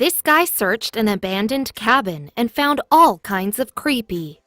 This guy searched an abandoned cabin and found all kinds of creepy.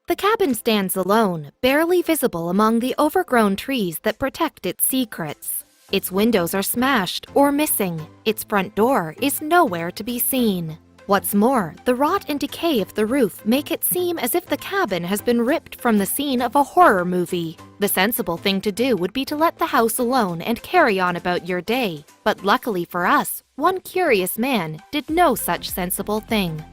The cabin stands alone, barely visible among the overgrown trees that protect its secrets. Its windows are smashed or missing. Its front door is nowhere to be seen. What's more, the rot and decay of the roof make it seem as if the cabin has been ripped from the scene of a horror movie. The sensible thing to do would be to let the house alone and carry on about your day. But luckily for us, one curious man did no such sensible thing.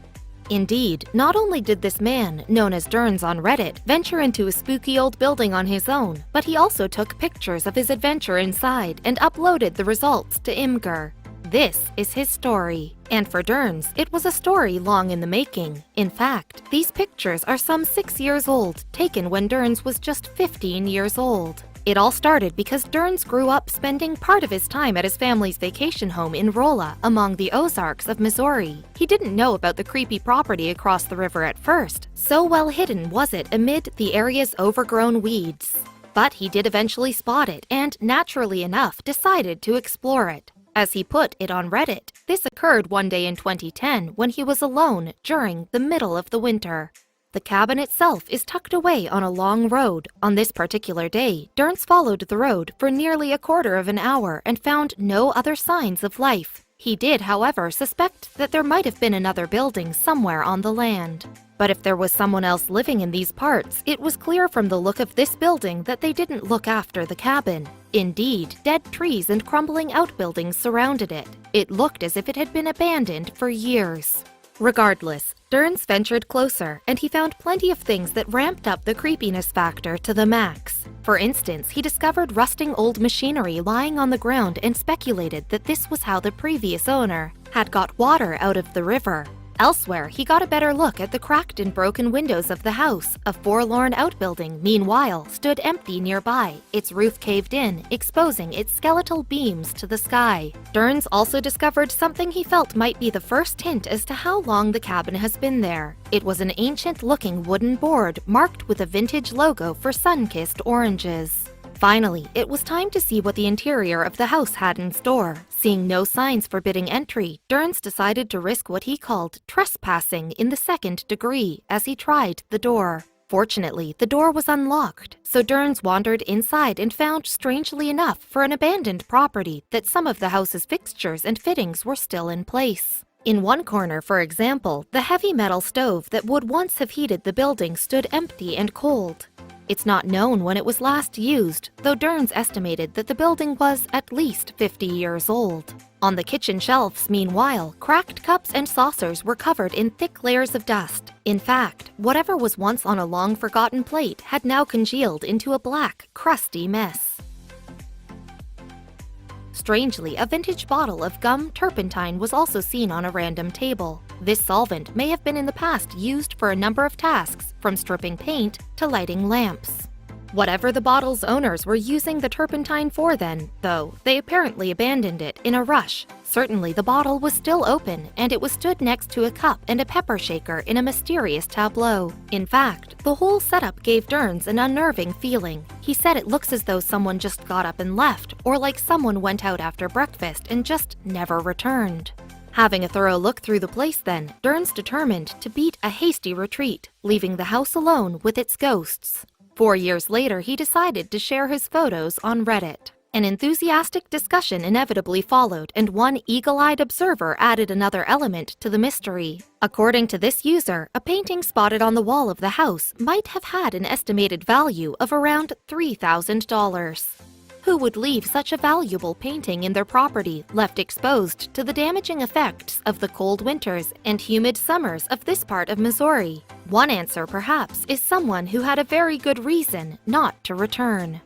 Indeed, not only did this man, known as Derns on Reddit, venture into a spooky old building on his own, but he also took pictures of his adventure inside and uploaded the results to Imgur. This is his story. And for Derns, it was a story long in the making. In fact, these pictures are some 6 years old, taken when Derns was just 15 years old. It all started because Derns grew up spending part of his time at his family's vacation home in Rolla, among the Ozarks of Missouri. He didn't know about the creepy property across the river at first, so well hidden was it amid the area's overgrown weeds. But he did eventually spot it and, naturally enough, decided to explore it. As he put it on Reddit, this occurred one day in 2010 when he was alone during the middle of the winter. The cabin itself is tucked away on a long road. On this particular day, Derns followed the road for nearly a quarter of an hour and found no other signs of life. He did, however, suspect that there might have been another building somewhere on the land. But if there was someone else living in these parts, it was clear from the look of this building that they didn't look after the cabin. Indeed, dead trees and crumbling outbuildings surrounded it. It looked as if it had been abandoned for years. Regardless, Derns ventured closer, and he found plenty of things that ramped up the creepiness factor to the max. For instance, he discovered rusting old machinery lying on the ground and speculated that this was how the previous owner had got water out of the river. Elsewhere, he got a better look at the cracked and broken windows of the house. A forlorn outbuilding, meanwhile, stood empty nearby, its roof caved in, exposing its skeletal beams to the sky. Derns also discovered something he felt might be the first hint as to how long the cabin has been there. It was an ancient-looking wooden board marked with a vintage logo for sun-kissed oranges. Finally, it was time to see what the interior of the house had in store. Seeing no signs forbidding entry, Derns decided to risk what he called trespassing in the second degree as he tried the door. Fortunately, the door was unlocked, so Derns wandered inside and found, strangely enough, for an abandoned property, that some of the house's fixtures and fittings were still in place. In one corner, for example, the heavy metal stove that would once have heated the building stood empty and cold. It's not known when it was last used, though Derns estimated that the building was at least 50 years old. On the kitchen shelves, meanwhile, cracked cups and saucers were covered in thick layers of dust. In fact, whatever was once on a long-forgotten plate had now congealed into a black, crusty mess. Strangely, a vintage bottle of gum turpentine was also seen on a random table. This solvent may have been in the past used for a number of tasks, from stripping paint to lighting lamps. Whatever the bottle's owners were using the turpentine for then, though, they apparently abandoned it in a rush. Certainly the bottle was still open, and it was stood next to a cup and a pepper shaker in a mysterious tableau. In fact, the whole setup gave Derns an unnerving feeling. He said it looks as though someone just got up and left, or like someone went out after breakfast and just never returned. Having a thorough look through the place then, Derns determined to beat a hasty retreat, leaving the house alone with its ghosts. 4 years later, he decided to share his photos on Reddit. An enthusiastic discussion inevitably followed, and one eagle-eyed observer added another element to the mystery. According to this user, a painting spotted on the wall of the house might have had an estimated value of around $3,000. Who would leave such a valuable painting in their property, left exposed to the damaging effects of the cold winters and humid summers of this part of Missouri? One answer, perhaps, is someone who had a very good reason not to return.